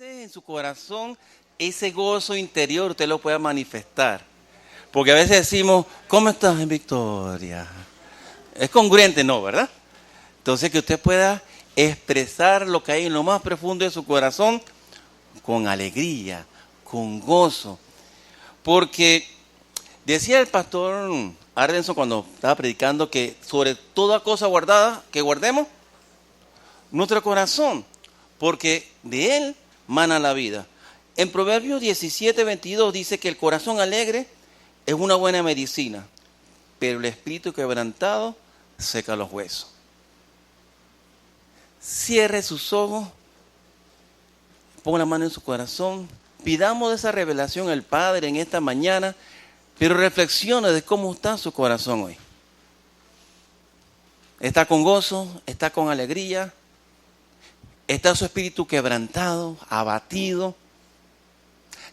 En su corazón, ese gozo interior usted lo puede manifestar. Porque a veces decimos, ¿cómo estás en Victoria? Es congruente, ¿no? ¿Verdad? Entonces que usted pueda expresar lo que hay en lo más profundo de su corazón con alegría, con gozo. Porque decía el pastor Ardenson cuando estaba predicando que sobre toda cosa guardada, que guardemos nuestro corazón, porque de él mana la vida. En Proverbios 17:22 dice que el corazón alegre es una buena medicina, pero el espíritu quebrantado seca los huesos. Cierre sus ojos, ponga la mano en su corazón, pidamos esa revelación al Padre en esta mañana, pero reflexione de cómo está su corazón hoy. ¿Está con gozo? ¿Está con alegría? ¿Está su espíritu quebrantado, abatido?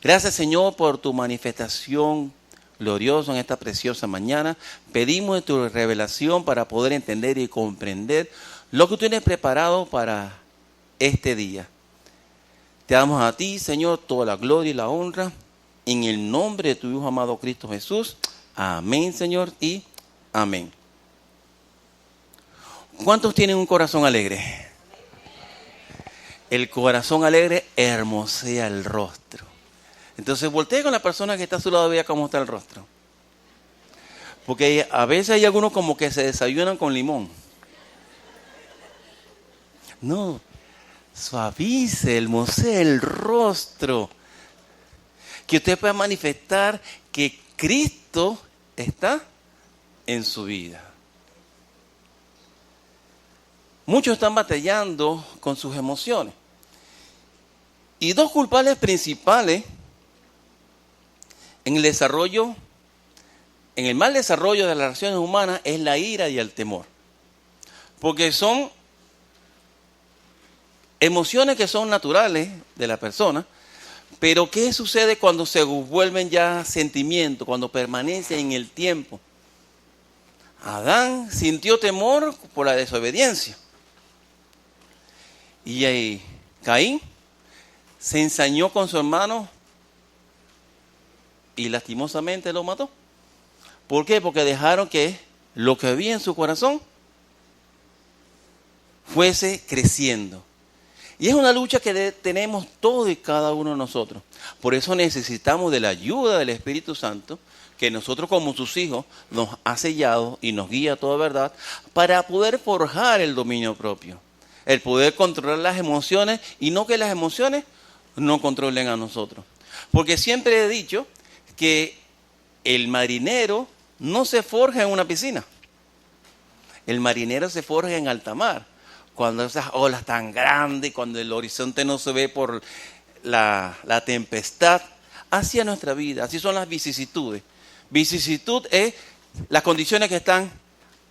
Gracias, Señor, por tu manifestación gloriosa en esta preciosa mañana. Pedimos de tu revelación para poder entender y comprender lo que tú tienes preparado para este día. Te damos a ti, Señor, toda la gloria y la honra. En el nombre de tu Hijo amado Cristo Jesús. Amén, Señor, y amén. ¿Cuántos tienen un corazón alegre? El corazón alegre hermosea el rostro. Entonces voltee con la persona que está a su lado y vea cómo está el rostro. Porque a veces hay algunos como que se desayunan con limón. No, suavice, hermosea el rostro. Que usted pueda manifestar que Cristo está en su vida. Muchos están batallando con sus emociones. Y dos culpables principales en el desarrollo, en el mal desarrollo de las relaciones humanas es la ira y el temor. Porque son emociones que son naturales de la persona, pero ¿qué sucede cuando se vuelven ya sentimientos, cuando permanecen en el tiempo? Adán sintió temor por la desobediencia. Y ahí Caín se ensañó con su hermano y lastimosamente lo mató. ¿Por qué? Porque dejaron que lo que había en su corazón fuese creciendo. Y es una lucha que tenemos todos y cada uno de nosotros. Por eso necesitamos de la ayuda del Espíritu Santo, que nosotros como sus hijos nos ha sellado y nos guía a toda verdad, para poder forjar el dominio propio. El poder controlar las emociones y no que las emociones no controlen a nosotros. Porque siempre he dicho que el marinero no se forja en una piscina. El marinero se forja en alta mar. Cuando esas olas tan grandes, cuando el horizonte no se ve por la tempestad, así es nuestra vida, así son las vicisitudes. Vicisitud es las condiciones que están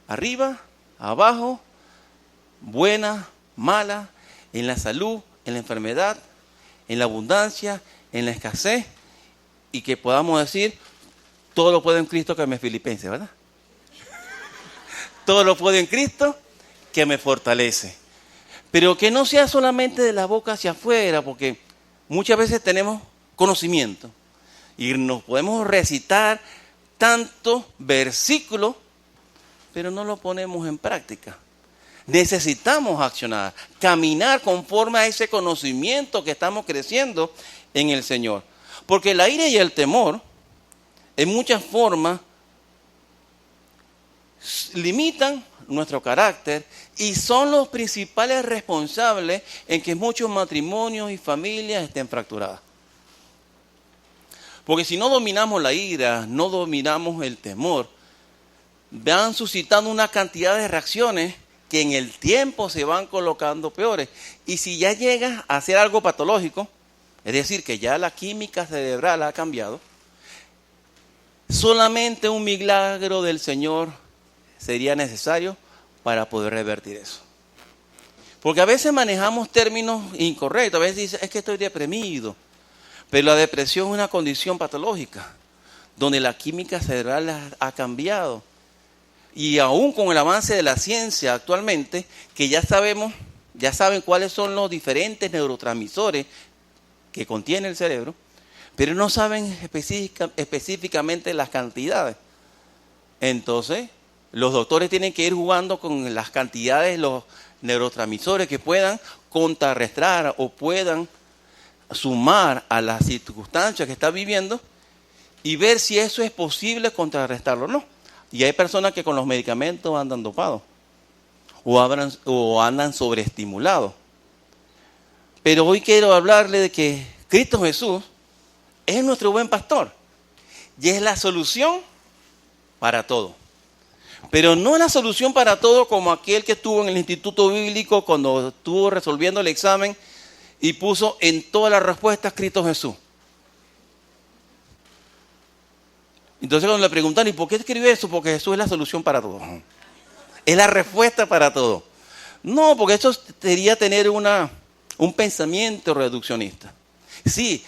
arriba, abajo, buenas, malas, en la salud, en la enfermedad, en la abundancia, en la escasez, y que podamos decir, todo lo puedo en Cristo que me filipense, ¿verdad? Todo lo puedo en Cristo que me fortalece. Pero que no sea solamente de la boca hacia afuera, porque muchas veces tenemos conocimiento y nos podemos recitar tantos versículos, pero no lo ponemos en práctica. Necesitamos accionar, caminar conforme a ese conocimiento que estamos creciendo en el Señor. Porque la ira y el temor, en muchas formas, limitan nuestro carácter y son los principales responsables en que muchos matrimonios y familias estén fracturadas. Porque si no dominamos la ira, no dominamos el temor, van suscitando una cantidad de reacciones que en el tiempo se van colocando peores. Y si ya llegas a hacer algo patológico, es decir, que ya la química cerebral ha cambiado, solamente un milagro del Señor sería necesario para poder revertir eso. Porque a veces manejamos términos incorrectos. A veces dice, es que estoy deprimido. Pero la depresión es una condición patológica, donde la química cerebral ha cambiado. Y aún con el avance de la ciencia actualmente, que ya saben cuáles son los diferentes neurotransmisores que contiene el cerebro, pero no saben específicamente las cantidades. Entonces, los doctores tienen que ir jugando con las cantidades, los neurotransmisores que puedan contrarrestar o puedan sumar a las circunstancias que está viviendo y ver si eso es posible contrarrestarlo o no. Y hay personas que con los medicamentos andan dopados o andan sobreestimulados. Pero hoy quiero hablarle de que Cristo Jesús es nuestro buen pastor y es la solución para todo. Pero no es la solución para todo como aquel que estuvo en el Instituto Bíblico cuando estuvo resolviendo el examen y puso en todas las respuestas Cristo Jesús. Entonces cuando le preguntan, ¿y por qué escribe eso? Porque Jesús es la solución para todo. Es la respuesta para todo. No, porque eso sería tener un pensamiento reduccionista. Sí,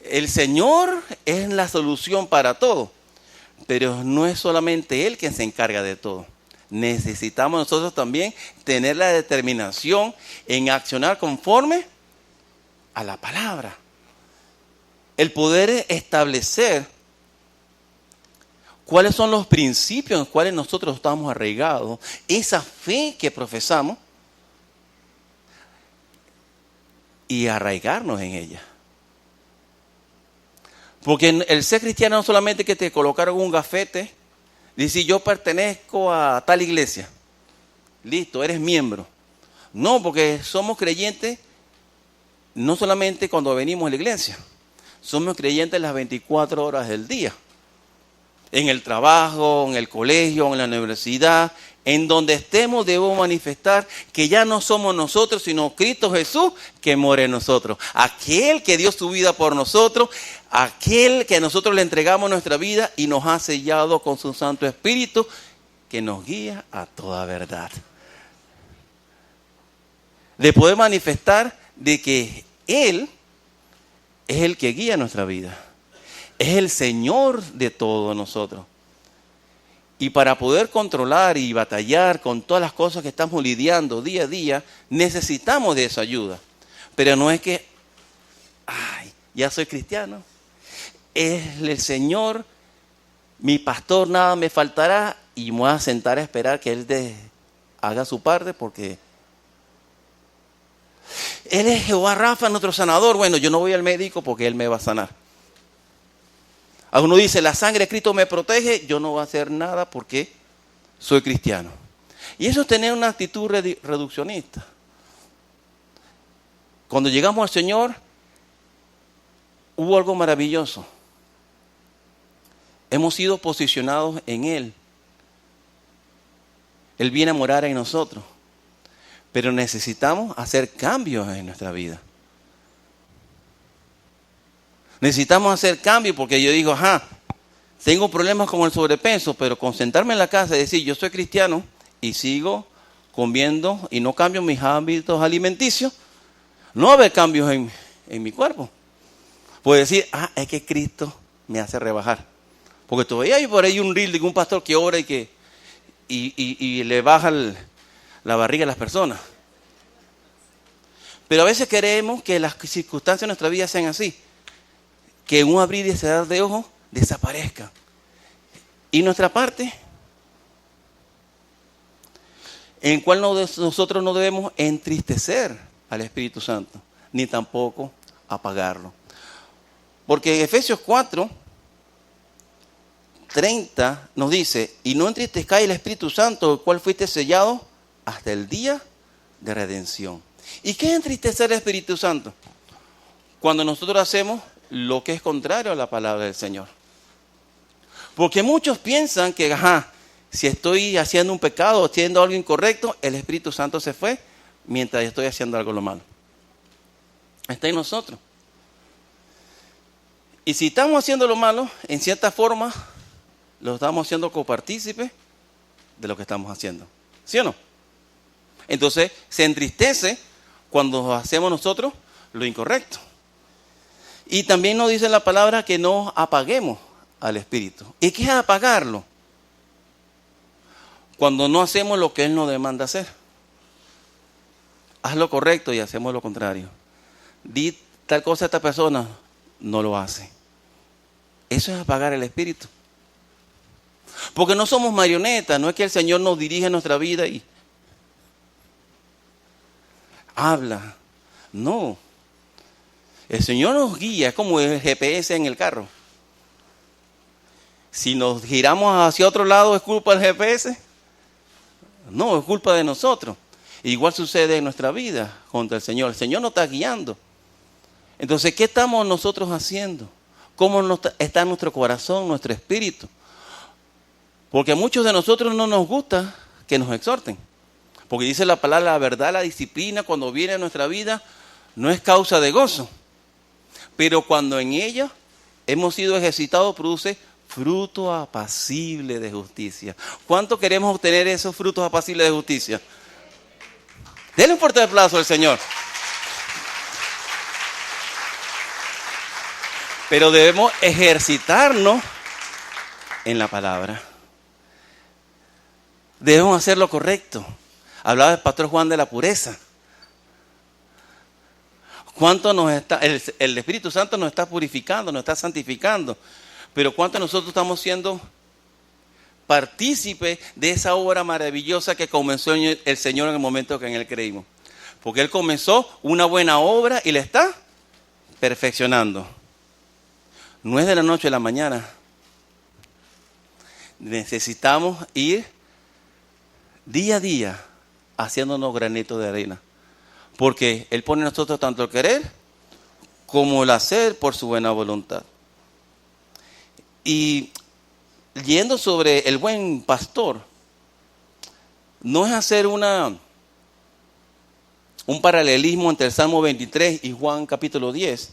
el Señor es la solución para todo, pero no es solamente Él quien se encarga de todo. Necesitamos nosotros también tener la determinación en accionar conforme a la palabra. El poder establecer cuáles son los principios en los cuales nosotros estamos arraigados, esa fe que profesamos y arraigarnos en ella. Porque el ser cristiano no solamente que te colocaron un gafete, dice yo pertenezco a tal iglesia, listo, eres miembro. No, porque somos creyentes no solamente cuando venimos a la iglesia, somos creyentes las 24 horas del día. En el trabajo, en el colegio, en la universidad, en donde estemos debemos manifestar que ya no somos nosotros, sino Cristo Jesús que mora en nosotros. Aquel que dio su vida por nosotros, aquel que nosotros le entregamos nuestra vida y nos ha sellado con su Santo Espíritu que nos guía a toda verdad. De poder manifestar de que Él es el que guía nuestra vida. Es el Señor de todos nosotros. Y para poder controlar y batallar con todas las cosas que estamos lidiando día a día, necesitamos de esa ayuda. Pero no es que, ya soy cristiano. Es el Señor, mi pastor, nada me faltará. Y me voy a sentar a esperar que Él haga su parte porque Él es Jehová Rafa, nuestro sanador. Bueno, yo no voy al médico porque Él me va a sanar. Alguno dice, la sangre de Cristo me protege, yo no voy a hacer nada porque soy cristiano. Y eso es tener una actitud reduccionista. Cuando llegamos al Señor, hubo algo maravilloso. Hemos sido posicionados en Él. Él viene a morar en nosotros. Pero necesitamos hacer cambios en nuestra vida. Necesitamos hacer cambios porque yo digo, tengo problemas con el sobrepeso, pero con sentarme en la casa y decir, yo soy cristiano y sigo comiendo y no cambio mis hábitos alimenticios, no va a haber cambios en mi cuerpo. Puedo decir, es que Cristo me hace rebajar. Porque todavía hay por ahí un reel de un pastor que ora y le baja la barriga a las personas. Pero a veces queremos que las circunstancias de nuestra vida sean así. Que en un abrir y cerrar de ojos desaparezca. Y nuestra parte, en cual nosotros no debemos entristecer al Espíritu Santo, ni tampoco apagarlo. Porque en Efesios 4:30 nos dice, y no entristezcáis el Espíritu Santo, el cual fuiste sellado hasta el día de redención. ¿Y qué es entristecer al Espíritu Santo? Cuando nosotros hacemos lo que es contrario a la palabra del Señor. Porque muchos piensan que, si estoy haciendo un pecado o haciendo algo incorrecto, el Espíritu Santo se fue mientras estoy haciendo algo lo malo. Está en nosotros. Y si estamos haciendo lo malo, en cierta forma, lo estamos haciendo copartícipe de lo que estamos haciendo. ¿Sí o no? Entonces, se entristece cuando hacemos nosotros lo incorrecto. Y también nos dice la palabra que no apaguemos al Espíritu. ¿Y qué es apagarlo? Cuando no hacemos lo que Él nos demanda hacer. Haz lo correcto y hacemos lo contrario. Di tal cosa a esta persona, no lo hace. Eso es apagar el espíritu. Porque no somos marionetas, no es que el Señor nos dirige nuestra vida y habla. No. El Señor nos guía, es como el GPS en el carro. Si nos giramos hacia otro lado, ¿es culpa del GPS? No, es culpa de nosotros. Igual sucede en nuestra vida contra el Señor. El Señor nos está guiando. Entonces, ¿qué estamos nosotros haciendo? ¿Cómo está nuestro corazón, nuestro espíritu? Porque a muchos de nosotros no nos gusta que nos exhorten. Porque dice la palabra, la verdad, la disciplina, cuando viene a nuestra vida, no es causa de gozo. Pero cuando en ella hemos sido ejercitados, produce fruto apacible de justicia. ¿Cuánto queremos obtener esos frutos apacibles de justicia? Denle un fuerte aplauso al Señor. Pero debemos ejercitarnos en la palabra. Debemos hacer lo correcto. Hablaba el pastor Juan de la pureza. ¿Cuánto el Espíritu Santo nos está purificando, nos está santificando? Pero ¿cuánto nosotros estamos siendo partícipes de esa obra maravillosa que comenzó el Señor en el momento que en Él creímos? Porque Él comenzó una buena obra y la está perfeccionando. No es de la noche a la mañana. Necesitamos ir día a día haciéndonos granitos de arena. Porque Él pone en nosotros tanto el querer como el hacer por su buena voluntad. Y yendo sobre el buen pastor, no es hacer un paralelismo entre el Salmo 23 y Juan capítulo 10.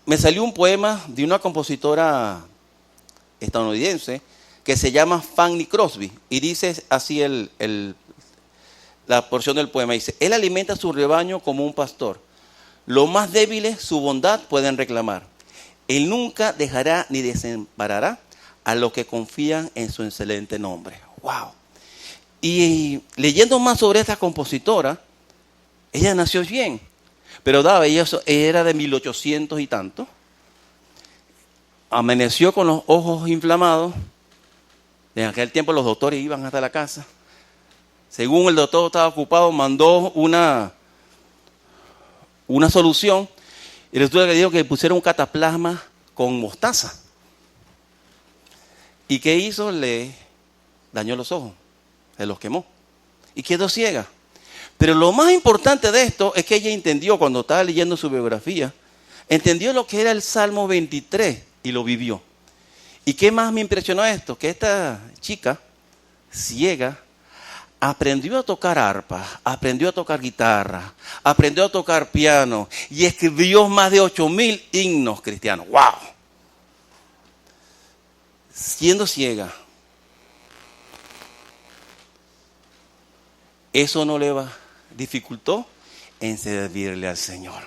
Me salió un poema de una compositora estadounidense que se llama Fanny Crosby y dice así la porción del poema. Dice, Él alimenta a su rebaño como un pastor. Los más débiles su bondad pueden reclamar. Él nunca dejará ni desamparará a los que confían en su excelente nombre. ¡Wow! Y leyendo más sobre esta compositora, ella nació bien, pero ella era de 1800 y tanto. Amaneció con los ojos inflamados. En aquel tiempo los doctores iban hasta la casa. Según el doctor estaba ocupado, mandó una solución. Y resulta que dijo que le pusieron un cataplasma con mostaza. ¿Y qué hizo? Le dañó los ojos, se los quemó y quedó ciega. Pero lo más importante de esto es que ella entendió, cuando estaba leyendo su biografía, entendió lo que era el Salmo 23 y lo vivió. ¿Y qué más me impresionó esto? Que esta chica ciega aprendió a tocar arpa, aprendió a tocar guitarra, aprendió a tocar piano y escribió más de 8,000 himnos cristianos. ¡Wow! Siendo ciega, eso no le dificultó en servirle al Señor.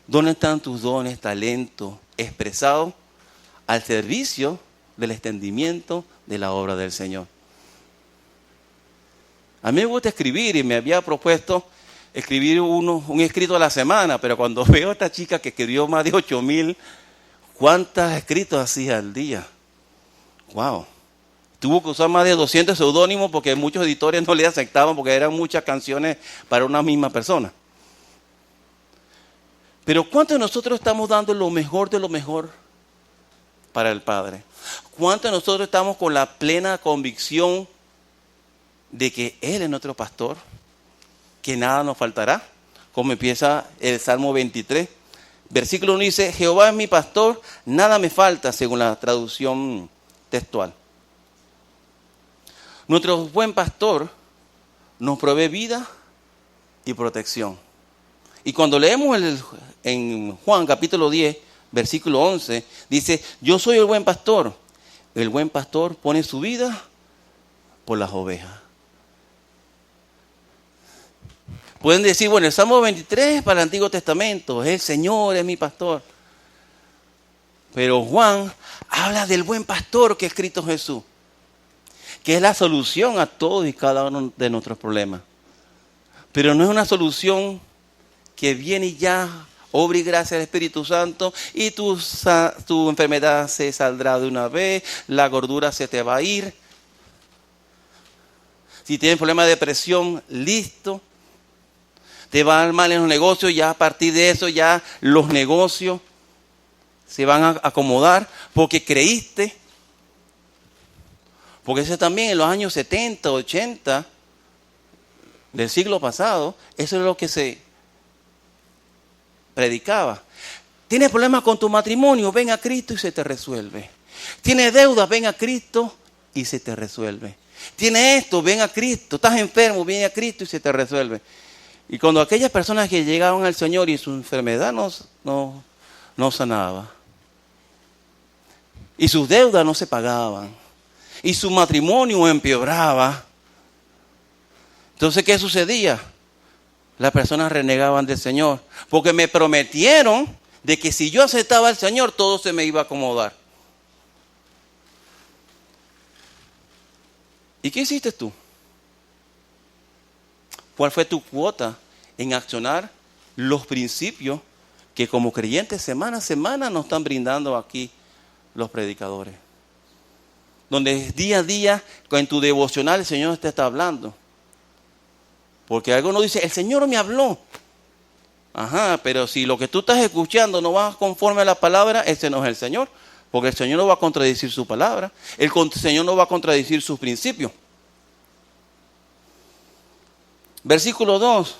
¿Dónde están tus dones, talentos expresados al servicio del extendimiento de la obra del Señor? A mí me gusta escribir y me había propuesto escribir un escrito a la semana, pero cuando veo a esta chica que escribió más de 8,000, ¿cuántos escritos hacía al día? ¡Wow! Tuvo que usar más de 200 seudónimos porque muchos editores no le aceptaban porque eran muchas canciones para una misma persona. Pero ¿cuántos de nosotros estamos dando lo mejor de lo mejor para el Padre? ¿Cuántos de nosotros estamos con la plena convicción de que Él es nuestro pastor, que nada nos faltará? Como empieza el Salmo 23. Versículo 1 dice, Jehová es mi pastor, nada me falta, según la traducción textual. Nuestro buen pastor nos provee vida y protección. Y cuando leemos en Juan capítulo 10, versículo 11, dice, yo soy el buen pastor. El buen pastor pone su vida por las ovejas. Pueden decir, bueno, el Salmo 23 es para el Antiguo Testamento, el Señor es mi pastor. Pero Juan habla del buen pastor que es Cristo Jesús, que es la solución a todos y cada uno de nuestros problemas. Pero no es una solución que viene y ya, obra y gracia del Espíritu Santo, y tu enfermedad se saldrá de una vez, la gordura se te va a ir. Si tienes problema de depresión, listo. Te va mal en los negocios, ya a partir de eso ya los negocios se van a acomodar porque creíste. Porque eso también en los años 70, 80 del siglo pasado, eso es lo que se predicaba. Tienes problemas con tu matrimonio, ven a Cristo y se te resuelve. Tienes deudas, ven a Cristo y se te resuelve. Tienes esto, ven a Cristo. Estás enfermo, ven a Cristo y se te resuelve. Y cuando aquellas personas que llegaban al Señor y su enfermedad no sanaba, y sus deudas no se pagaban, y su matrimonio empeoraba, entonces ¿qué sucedía? Las personas renegaban del Señor, porque me prometieron de que si yo aceptaba al Señor, todo se me iba a acomodar. ¿Y qué hiciste tú? ¿Cuál fue tu cuota en accionar los principios que como creyentes semana a semana nos están brindando aquí los predicadores? Donde día a día, en tu devocional, el Señor te está hablando. Porque algunos dicen, el Señor me habló. Ajá, pero si lo que tú estás escuchando no va conforme a la palabra, ese no es el Señor. Porque el Señor no va a contradecir su palabra. El Señor no va a contradecir sus principios. Versículo 2.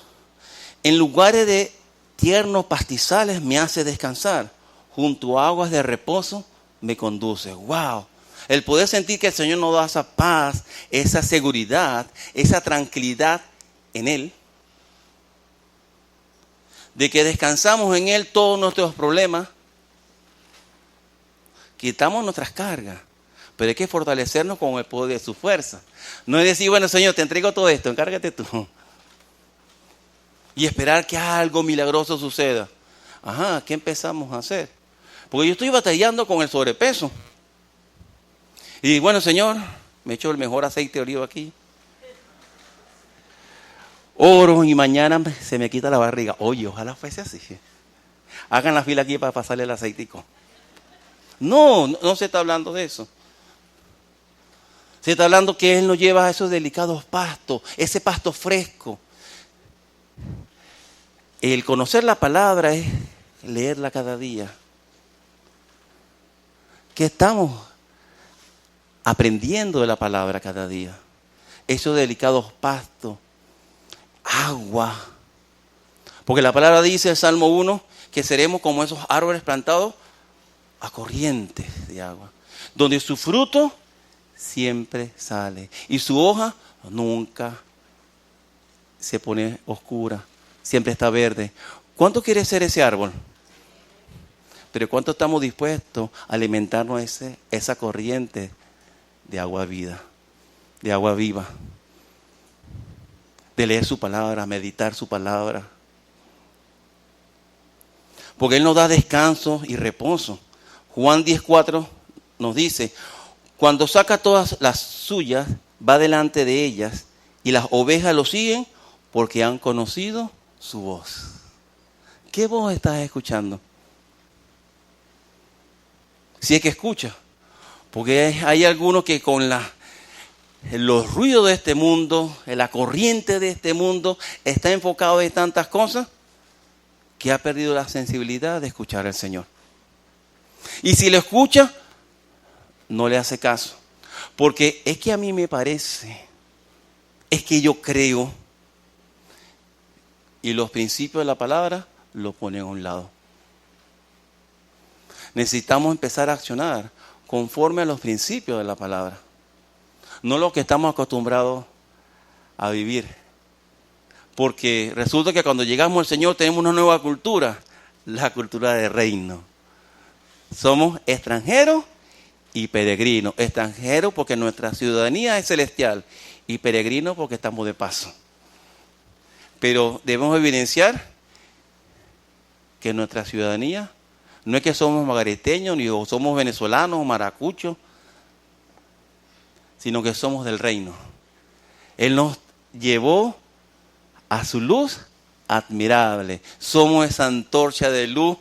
En lugares de tiernos pastizales me hace descansar. Junto a aguas de reposo me conduce. ¡Wow! El poder sentir que el Señor nos da esa paz, esa seguridad, esa tranquilidad en Él. De que descansamos en Él todos nuestros problemas. Quitamos nuestras cargas. Pero hay que fortalecernos con el poder de su fuerza. No es decir, bueno, Señor, te entrego todo esto, encárgate tú. Y esperar que algo milagroso suceda. Ajá, ¿qué empezamos a hacer? Porque yo estoy batallando con el sobrepeso. Y bueno, Señor, me echo el mejor aceite de oliva aquí. Oro y mañana se me quita la barriga. Oye, ojalá fuese así. Hagan la fila aquí para pasarle el aceitico. No se está hablando de eso. Se está hablando que Él nos lleva a esos delicados pastos, ese pasto fresco. El conocer la palabra es leerla cada día. ¿Qué estamos aprendiendo de la palabra cada día? Esos delicados pastos, agua. Porque la palabra dice, el Salmo 1, que seremos como esos árboles plantados a corrientes de agua, donde su fruto siempre sale y su hoja nunca se pone oscura, siempre está verde. ¿Cuánto quiere ser ese árbol? Pero ¿cuánto estamos dispuestos a alimentarnos esa corriente de agua vida, de agua viva? De leer su palabra, meditar su palabra. Porque Él nos da descanso y reposo. Juan 10:4 nos dice, cuando saca todas las suyas, va delante de ellas, y las ovejas lo siguen porque han conocido su voz. ¿Qué voz estás escuchando? Si es que escucha. Porque hay algunos que con los ruidos de este mundo, la corriente de este mundo, está enfocado en tantas cosas que ha perdido la sensibilidad de escuchar al Señor. Y si lo escucha, no le hace caso. Porque es que a mí me parece, es que yo creo, y los principios de la palabra lo ponen a un lado. Necesitamos empezar a accionar conforme a los principios de la palabra. No lo que estamos acostumbrados a vivir. Porque resulta que cuando llegamos al Señor tenemos una nueva cultura, la cultura del reino. Somos extranjeros y peregrinos. Extranjeros porque nuestra ciudadanía es celestial y peregrinos porque estamos de paso. Pero debemos evidenciar que nuestra ciudadanía no es que somos magareteños ni somos venezolanos o maracuchos, sino que somos del reino. Él nos llevó a su luz admirable. Somos esa antorcha de luz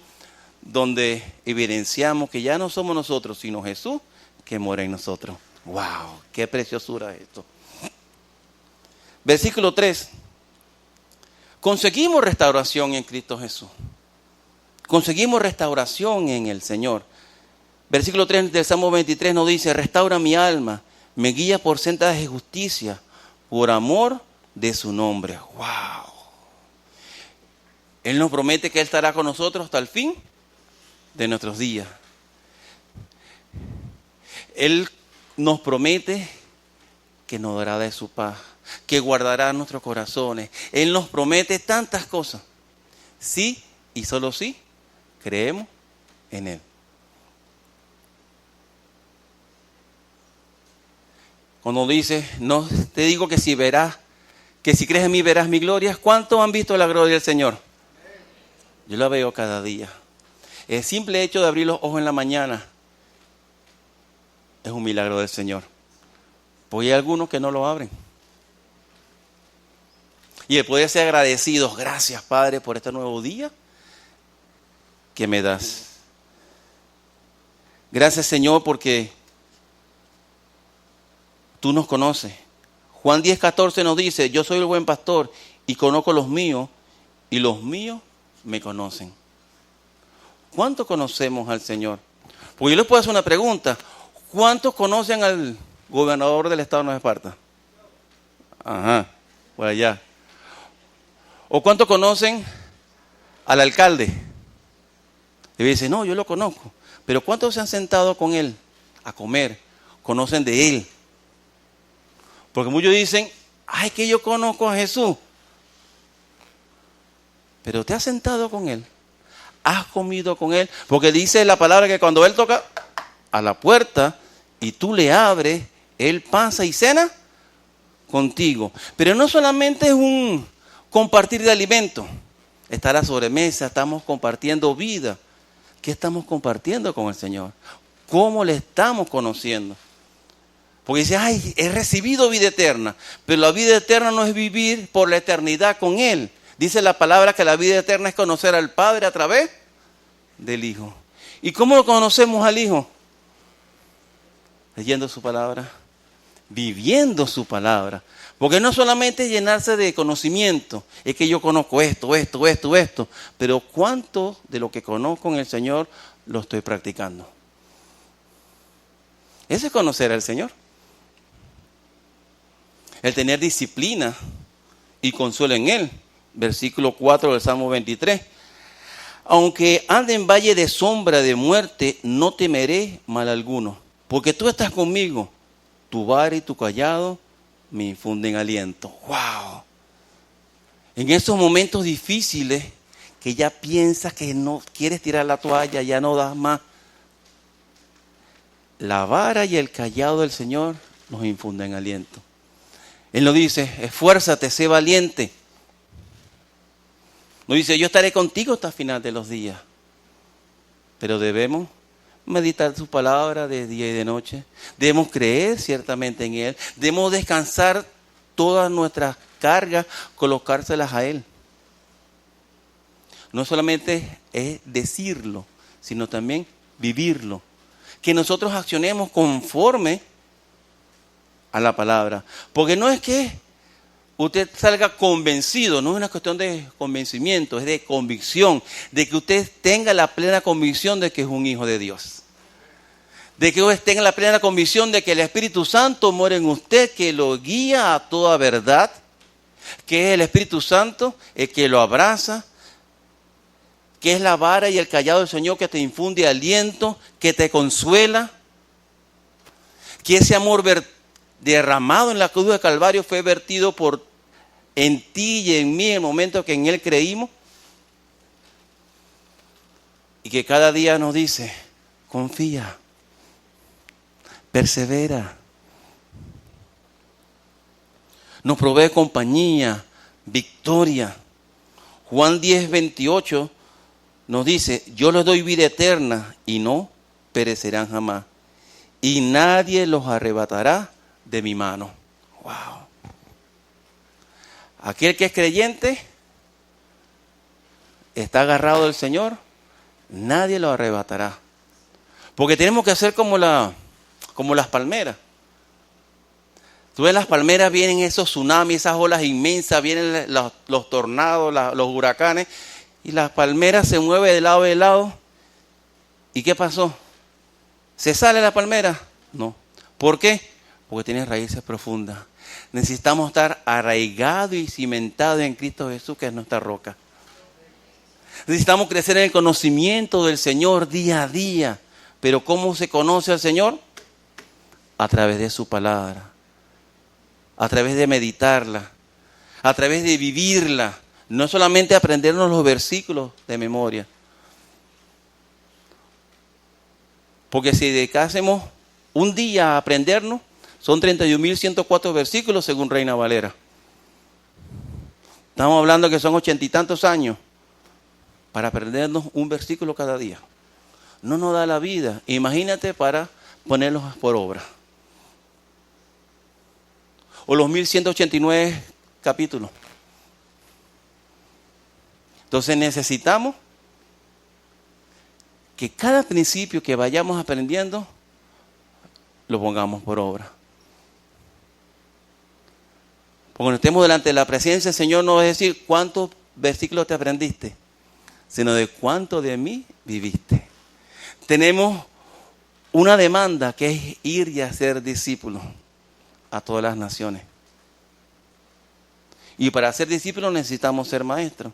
donde evidenciamos que ya no somos nosotros, sino Jesús que mora en nosotros. ¡Wow! ¡Qué preciosura esto! Versículo 3. Conseguimos restauración en Cristo Jesús. Conseguimos restauración en el Señor. Versículo 3 del Salmo 23 nos dice: restaura mi alma, me guía por sendas de justicia, por amor de su nombre. ¡Wow! Él nos promete que Él estará con nosotros hasta el fin de nuestros días. Él nos promete que nos dará de su paz, que guardará nuestros corazones. Él nos promete tantas cosas. Sí y solo sí creemos en Él. Cuando dice, no te digo que si verás, que si crees en mí verás mi gloria. ¿Cuántos han visto la gloria del Señor? Yo la veo cada día. El simple hecho de abrir los ojos en la mañana es un milagro del Señor. Porque hay algunos que no lo abren. Y el poder ser agradecidos. Gracias, Padre, por este nuevo día que me das. Gracias, Señor, porque tú nos conoces. Juan 10:14 nos dice: yo soy el buen pastor y conozco los míos, y los míos me conocen. ¿Cuántos conocemos al Señor? Porque yo les puedo hacer una pregunta. ¿Cuántos conocen al gobernador del estado de Nueva Esparta? Ajá, por allá. ¿O cuántos conocen al alcalde? Y dice, no, yo lo conozco. Pero ¿cuántos se han sentado con él a comer? Conocen de él. Porque muchos dicen, ay, que yo conozco a Jesús. Pero ¿te has sentado con él? ¿Has comido con él? Porque dice la palabra que cuando él toca a la puerta y tú le abres, él pasa y cena contigo. Pero no solamente es un compartir de alimento. Está a la sobremesa, estamos compartiendo vida. ¿Qué estamos compartiendo con el Señor? ¿Cómo le estamos conociendo? Porque dice, ay, he recibido vida eterna. Pero la vida eterna no es vivir por la eternidad con Él. Dice la palabra que la vida eterna es conocer al Padre a través del Hijo. ¿Y cómo conocemos al Hijo? Leyendo su palabra, viviendo su palabra. Porque no solamente es llenarse de conocimiento, es que yo conozco esto, pero ¿cuánto de lo que conozco en el Señor lo estoy practicando? Eso es conocer al Señor. El tener disciplina y consuelo en Él. Versículo 4 del Salmo 23. Aunque ande en valle de sombra de muerte, no temeré mal alguno, porque tú estás conmigo, tu vara y tu cayado me infunden aliento. ¡Wow! En esos momentos difíciles que ya piensas que no quieres tirar la toalla, ya no das más, la vara y el cayado del Señor nos infunden aliento. Él nos dice, esfuérzate, sé valiente. Nos dice, yo estaré contigo hasta el final de los días. Pero debemos meditar su palabra de día y de noche. Debemos creer ciertamente en Él. Debemos descansar todas nuestras cargas, colocárselas a Él. No solamente es decirlo, sino también vivirlo. Que nosotros accionemos conforme a la palabra. Porque no es que usted salga convencido, no es una cuestión de convencimiento, es de convicción, de que usted tenga la plena convicción de que es un hijo de Dios. De que usted tenga la plena convicción de que el Espíritu Santo mora en usted, que lo guía a toda verdad, que es el Espíritu Santo el que lo abraza, que es la vara y el cayado del Señor que te infunde aliento, que te consuela, que ese amor derramado en la cruz de Calvario fue vertido en ti y en mí en el momento que en Él creímos, y que cada día nos dice, confía, persevera, nos provee compañía, victoria. Juan 10:28 nos dice, yo les doy vida eterna y no perecerán jamás, y nadie los arrebatará de mi mano. Wow. Aquel que es creyente está agarrado del Señor, nadie lo arrebatará. Porque tenemos que hacer como las palmeras. Tú ves las palmeras, vienen esos tsunamis, esas olas inmensas, vienen los tornados, los huracanes, y las palmeras se mueven de lado a lado. ¿Y qué pasó? ¿Se sale la palmera? No. ¿Por qué? Porque tiene raíces profundas. Necesitamos estar arraigados y cimentados en Cristo Jesús, que es nuestra roca. Necesitamos crecer en el conocimiento del Señor día a día. Pero ¿cómo se conoce al Señor? A través de su palabra. A través de meditarla. A través de vivirla. No solamente aprendernos los versículos de memoria. Porque si dedicásemos un día a aprendernos, son 31.104 versículos según Reina Valera. Estamos hablando que son 80 y tantos años para aprendernos un versículo cada día. No nos da la vida. Imagínate para ponerlos por obra. O los 1.189 capítulos. Entonces necesitamos que cada principio que vayamos aprendiendo lo pongamos por obra. Porque cuando estemos delante de la presencia del Señor no va a decir cuántos versículos te aprendiste, sino de cuánto de mí viviste. Tenemos una demanda que es ir y hacer discípulos a todas las naciones. Y para ser discípulos necesitamos ser maestros.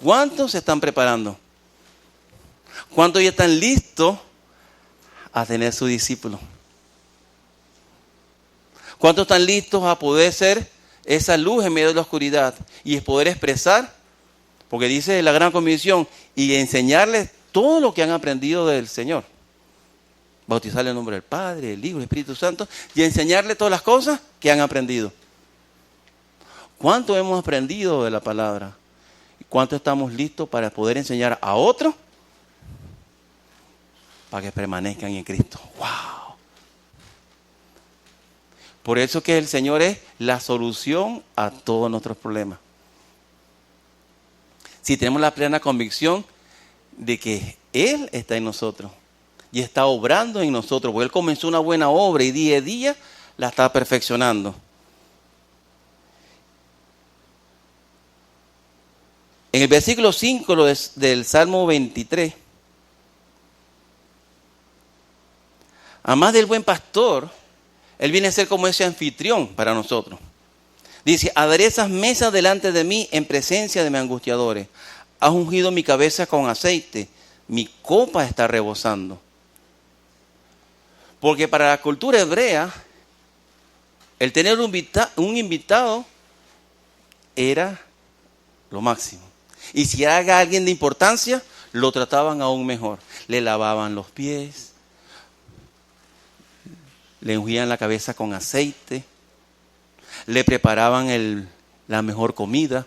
¿Cuántos se están preparando? ¿Cuántos ya están listos a tener su discípulo? ¿Cuántos están listos a poder ser esa luz en medio de la oscuridad y poder expresar? Porque dice la gran comisión, y enseñarles todo lo que han aprendido del Señor. Bautizarle en nombre del Padre, del Hijo, del Espíritu Santo, y enseñarles todas las cosas que han aprendido. ¿Cuánto hemos aprendido de la palabra? ¿Cuánto estamos listos para poder enseñar a otros para que permanezcan en Cristo? ¡Wow! Por eso que el Señor es la solución a todos nuestros problemas. Si tenemos la plena convicción de que Él está en nosotros y está obrando en nosotros, porque Él comenzó una buena obra y día a día la está perfeccionando. En el versículo 5 del Salmo 23, además del buen pastor, Él viene a ser como ese anfitrión para nosotros. Dice, aderezas mesas delante de mí en presencia de mis angustiadores. Has ungido mi cabeza con aceite. Mi copa está rebosando. Porque para la cultura hebrea, el tener un invitado era lo máximo. Y si era alguien de importancia, lo trataban aún mejor. Le lavaban los pies, le ungían la cabeza con aceite, le preparaban la mejor comida,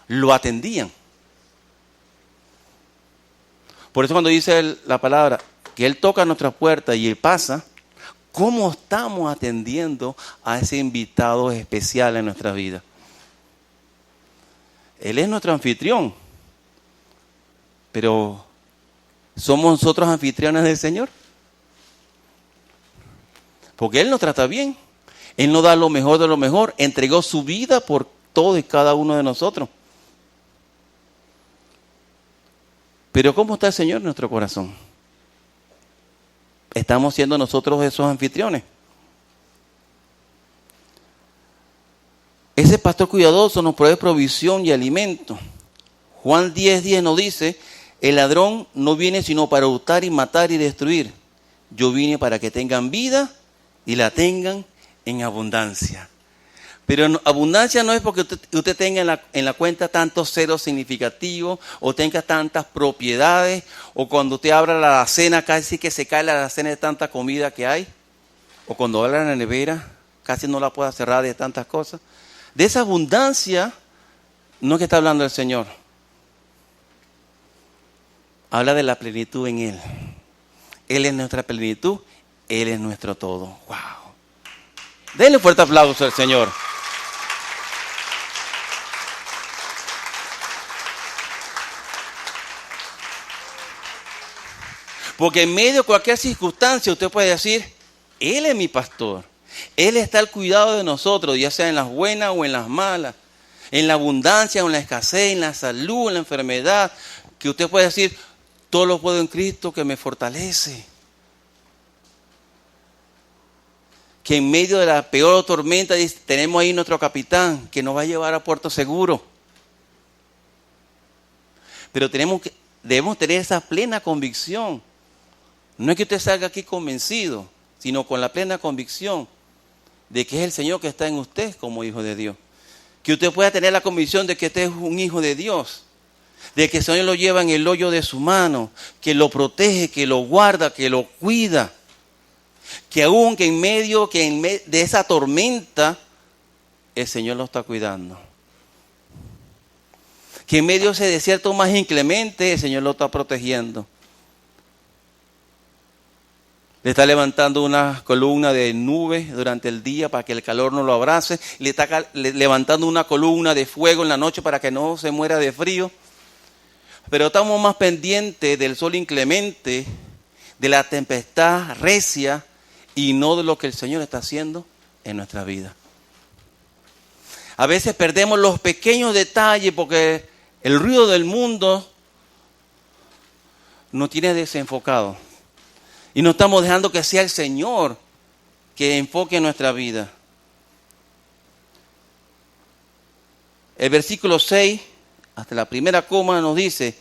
lo atendían. Por eso cuando dice la palabra que Él toca nuestra puerta y Él pasa, ¿cómo estamos atendiendo a ese invitado especial en nuestra vida? Él es nuestro anfitrión, pero ¿somos nosotros anfitriones del Señor? Porque Él nos trata bien. Él nos da lo mejor de lo mejor. Entregó su vida por todo y cada uno de nosotros. Pero ¿cómo está el Señor en nuestro corazón? ¿Estamos siendo nosotros esos anfitriones? Ese pastor cuidadoso nos provee provisión y alimento. Juan 10:10 nos dice, el ladrón no viene sino para hurtar y matar y destruir. Yo vine para que tengan vida y la tengan en abundancia. Pero en abundancia no es porque usted tenga en la cuenta tantos ceros significativos o tenga tantas propiedades o cuando usted abra la alacena casi que se cae la alacena de tanta comida que hay o cuando abra la nevera casi no la pueda cerrar de tantas cosas. De esa abundancia no es que está hablando el Señor. Habla de la plenitud en Él. Él es nuestra plenitud, Él es nuestro todo. ¡Wow! Denle un fuerte aplauso al Señor. Porque en medio de cualquier circunstancia usted puede decir, Él es mi pastor. Él está al cuidado de nosotros, ya sea en las buenas o en las malas, en la abundancia o en la escasez, en la salud, en la enfermedad, que usted puede decir, todo lo puedo en Cristo que me fortalece. Que en medio de la peor tormenta tenemos ahí nuestro capitán que nos va a llevar a puerto seguro. Pero debemos tener esa plena convicción. No es que usted salga aquí convencido, sino con la plena convicción de que es el Señor que está en usted como hijo de Dios. Que usted pueda tener la convicción de que usted es un hijo de Dios. De que el Señor lo lleva en el hoyo de su mano, que lo protege, que lo guarda, que lo cuida. Que aún que en medio de esa tormenta, el Señor lo está cuidando. Que en medio de ese desierto más inclemente, el Señor lo está protegiendo. Le está levantando una columna de nubes durante el día para que el calor no lo abrace. Le está levantando una columna de fuego en la noche para que no se muera de frío. Pero estamos más pendientes del sol inclemente, de la tempestad recia y no de lo que el Señor está haciendo en nuestra vida. A veces perdemos los pequeños detalles porque el ruido del mundo nos tiene desenfocado. Y no estamos dejando que sea el Señor que enfoque nuestra vida. El versículo 6, hasta la primera coma, nos dice,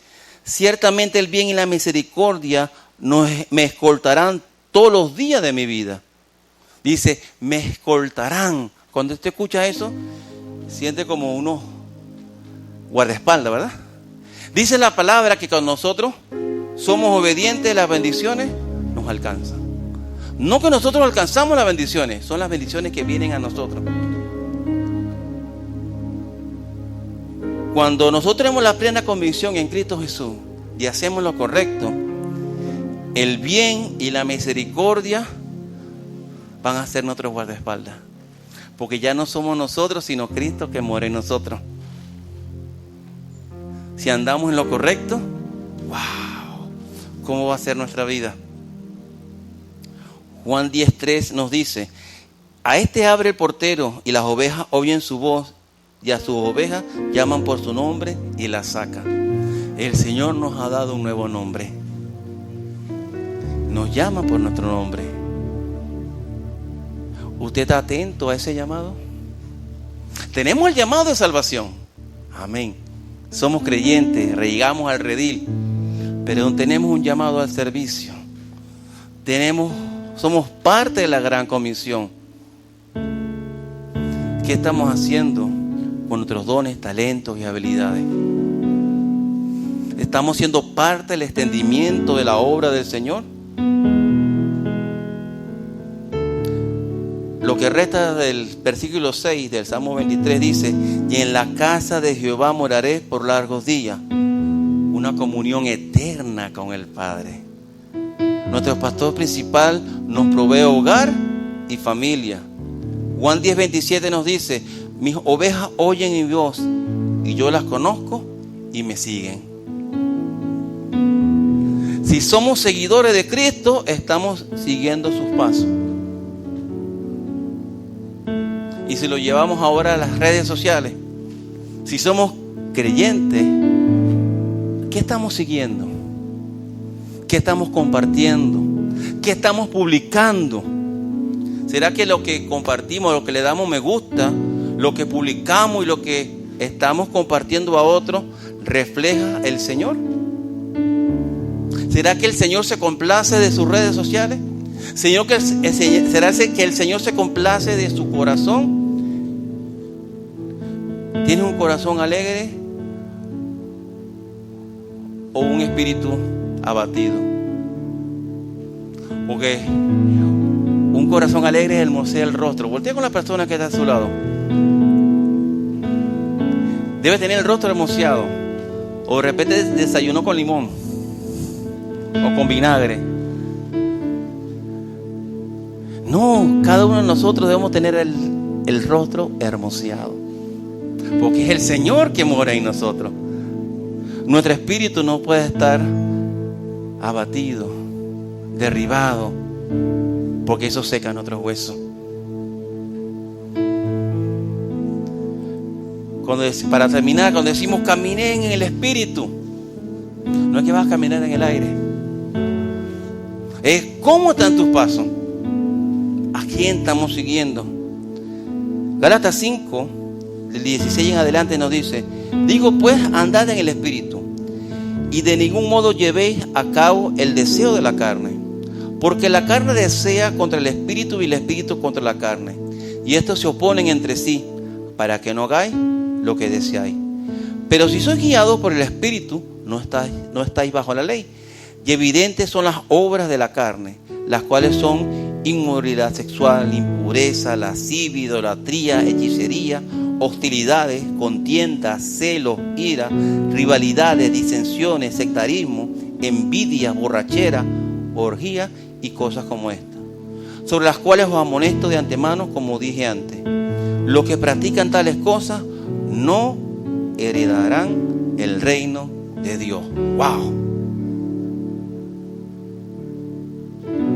ciertamente el bien y la misericordia me escoltarán todos los días de mi vida. Dice, me escoltarán. Cuando usted escucha eso, siente como unos guardaespaldas, ¿verdad? Dice la palabra que cuando nosotros somos obedientes, las bendiciones nos alcanzan. No que nosotros alcanzamos las bendiciones, son las bendiciones que vienen a nosotros. Cuando nosotros tenemos la plena convicción en Cristo Jesús y hacemos lo correcto, el bien y la misericordia van a ser nuestros guardaespaldas. Porque ya no somos nosotros, sino Cristo que mora en nosotros. Si andamos en lo correcto, ¡wow! ¿Cómo va a ser nuestra vida? Juan 10:3 nos dice, a este abre el portero y las ovejas oyen su voz y a sus ovejas llaman por su nombre y las sacan. El Señor nos ha dado un nuevo nombre. Nos llama por nuestro nombre. ¿Usted está atento a ese llamado? Tenemos el llamado de salvación. Amén. Somos creyentes, llegamos al redil, pero tenemos un llamado al servicio. Somos parte de la gran comisión. ¿Qué estamos haciendo con nuestros dones, talentos y habilidades? ¿Estamos siendo parte del extendimiento de la obra del Señor? Lo que resta del versículo 6 del Salmo 23 dice, y en la casa de Jehová moraré por largos días. Una comunión eterna con el Padre. Nuestro pastor principal nos provee hogar y familia. Juan 10:27 nos dice, mis ovejas oyen mi voz y yo las conozco y me siguen. Si somos seguidores de Cristo, estamos siguiendo sus pasos. Y si lo llevamos ahora a las redes sociales, si somos creyentes, ¿qué estamos siguiendo? ¿Qué estamos compartiendo? ¿Qué estamos publicando? ¿Será que lo que compartimos, lo que le damos me gusta, lo que publicamos y lo que estamos compartiendo a otros refleja el Señor? ¿Será que el Señor se complace de sus redes sociales? ¿Será que el Señor se complace de su corazón? ¿Tienes un corazón alegre o un espíritu abatido? Porque un corazón alegre hermosea el rostro. Voltea con la persona que está a su lado. Debe tener el rostro hermoseado. O de repente desayunó con limón o con vinagre. No, cada uno de nosotros debemos tener el rostro hermoseado. Porque es el Señor que mora en nosotros. Nuestro espíritu no puede estar abatido. derribado, porque eso seca nuestros huesos. Para terminar, cuando decimos caminen en el Espíritu, no es que vas a caminar en el aire. Es cómo están tus pasos. ¿A quién estamos siguiendo? Gálatas 5, del 16 en adelante nos dice: digo pues, andad en el Espíritu, y de ningún modo llevéis a cabo el deseo de la carne, porque la carne desea contra el Espíritu y el Espíritu contra la carne, y estos se oponen entre sí, para que no hagáis lo que deseáis. Pero si sois guiados por el Espíritu, no estáis bajo la ley. Y evidentes son las obras de la carne, las cuales son inmoralidad sexual, impureza, lascivia, idolatría, hechicería, hostilidades, contiendas, celos, ira, rivalidades, disensiones, sectarismo, envidia, borrachera, orgía y cosas como esta, sobre las cuales os amonesto de antemano, como dije antes. Los que practican tales cosas no heredarán el reino de Dios. ¡Wow!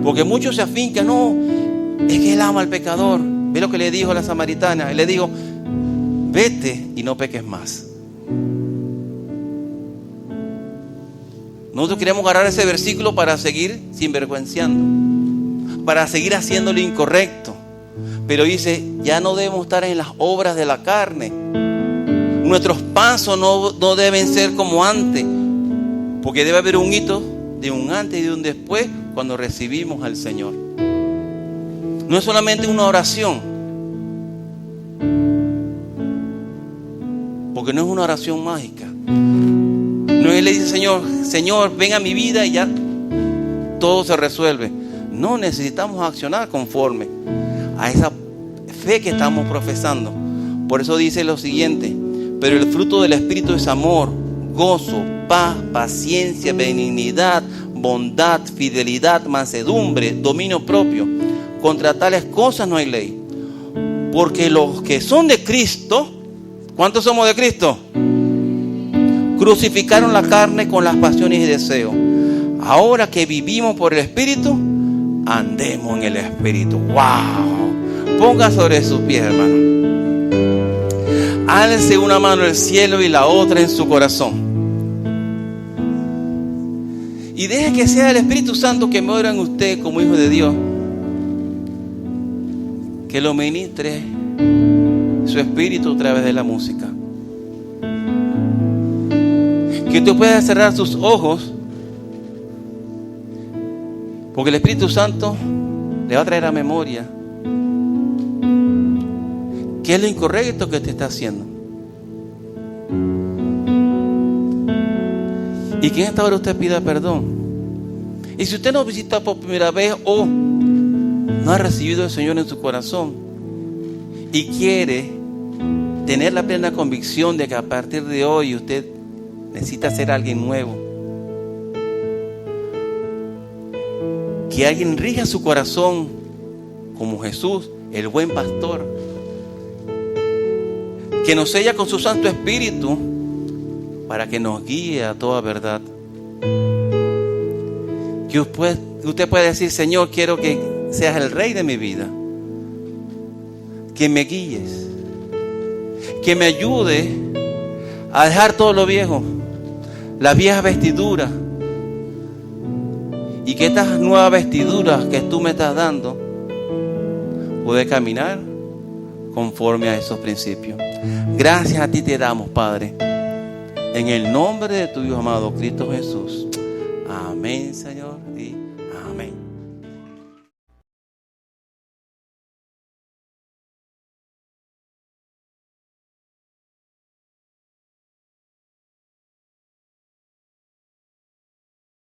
Porque muchos se afincan, no, es que él ama al pecador. Ve lo que le dijo a la samaritana. Él le dijo: vete y no peques más. Nosotros queremos agarrar ese versículo para seguir sinvergüenciando, para seguir haciendo lo incorrecto. Pero dice, ya no debemos estar en las obras de la carne. Nuestros pasos no deben ser como antes, porque debe haber un hito de un antes y de un después cuando recibimos al Señor. No es solamente una oración, porque no es una oración mágica. No es le dice: Señor, ven a mi vida y ya todo se resuelve. No, necesitamos accionar conforme a esa fe que estamos profesando. Por eso dice lo siguiente: pero el fruto del Espíritu es amor, gozo, paz, paciencia, benignidad, bondad, fidelidad, mansedumbre, dominio propio. Contra tales cosas no hay ley. Porque los que son de Cristo, ¿cuántos somos de Cristo? Crucificaron la carne con las pasiones y deseos. Ahora que vivimos por el Espíritu, andemos en el Espíritu. ¡Wow! Ponga sobre sus pies, hermano. Alce una mano al cielo y la otra en su corazón. Y deje que sea el Espíritu Santo que mora en usted como hijo de Dios, que lo ministre su espíritu a través de la música. Que usted pueda cerrar sus ojos, porque el Espíritu Santo le va a traer a memoria qué es lo incorrecto que usted está haciendo. Y que en esta hora usted pida perdón. Y si usted no visita por primera vez o no ha recibido al Señor en su corazón y quiere tener la plena convicción de que a partir de hoy usted necesita ser alguien nuevo, que alguien rija su corazón como Jesús, el buen pastor, que nos sella con su Santo Espíritu para que nos guíe a toda verdad. Que usted puede decir: Señor, quiero que seas el Rey de mi vida, que me guíes, que me ayude a dejar todo lo viejo, las viejas vestiduras, y que estas nuevas vestiduras que tú me estás dando pueda caminar conforme a esos principios. Gracias a ti te damos, Padre, en el nombre de tu Hijo amado Cristo Jesús. Amén, Señor, y amén.